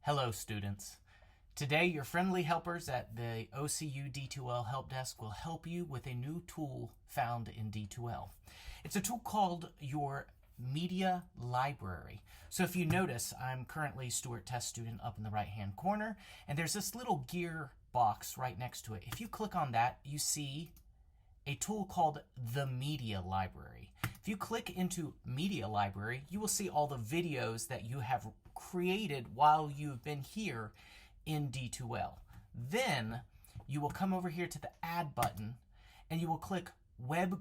Hello, students. Today, your friendly helpers at the OCU D2L Help Desk will help you with a new tool found in D2L. It's a tool called your Media Library. So if you notice, I'm currently Stuart Test Student up in the right-hand corner, and there's this little gear box right next to it. If you click on that, you see a tool called the Media Library. If you click into Media Library, you will see all the videos that you have created while you've been here in D2L. Then you will come over here to the Add button and you will click Web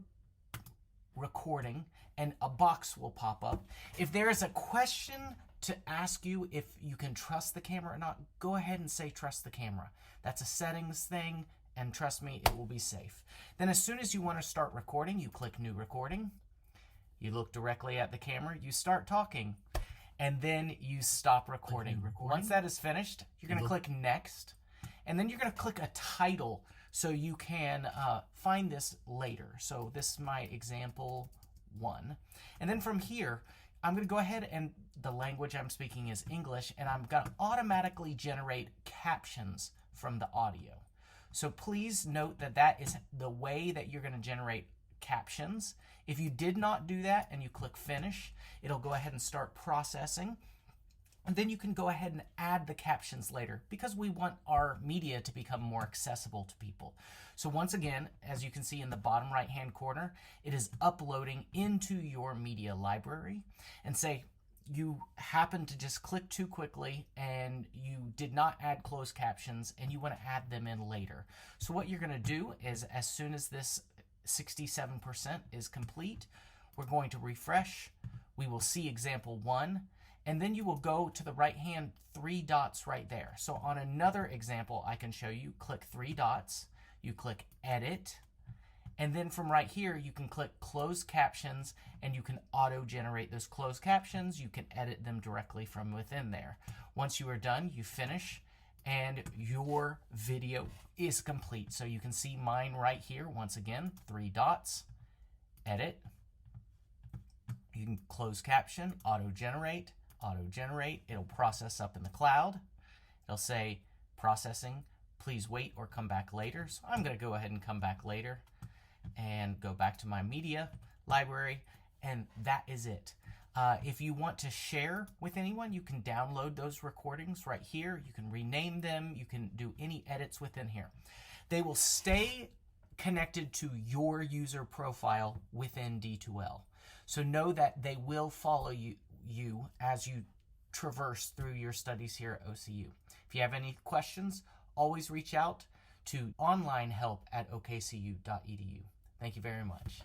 Recording and a box will pop up. If there is a question to ask you if you can trust the camera or not, go ahead and say trust the camera. That's a settings thing, and trust me, it will be safe. Then as soon as you want to start recording, you click New Recording. You look directly at the camera, you start talking, and then you stop recording. Once that is finished, you're going to click Next, and then you're going to click a title so you can find this later. So this is my example 1. And then from here, I'm going to go ahead and the language I'm speaking is English, and I'm going to automatically generate captions from the audio. So please note that that is the way that you're going to generate captions. If you did not do that and you click Finish, it'll go ahead and start processing. And then you can go ahead and add the captions later because we want our media to become more accessible to people. So once again, as you can see in the bottom right-hand corner, it is uploading into your media library. And say you happen to just click too quickly and you did not add closed captions and you want to add them in later. So what you're going to do is as soon as this 67% is complete, we're going to refresh. We will see example 1, and then you will go to the right hand 3 dots right there. So on another example I can show you, click 3 dots, you click Edit, and then from right here you can click Close Captions and you can auto generate those closed captions. You can edit them directly from within there. Once you are done, you finish and your video is complete. So you can see mine right here. Once again, 3 dots, Edit, you can close caption, auto generate, it'll process up in the cloud. It'll say processing, please wait or come back later. So I'm going to go ahead and come back later and go back to my media library, and that is it. If you want to share with anyone, you can download those recordings right here. You can rename them. You can do any edits within here. They will stay connected to your user profile within D2L. So know that they will follow you as you traverse through your studies here at OCU. If you have any questions, always reach out to onlinehelp@okcu.edu. Thank you very much.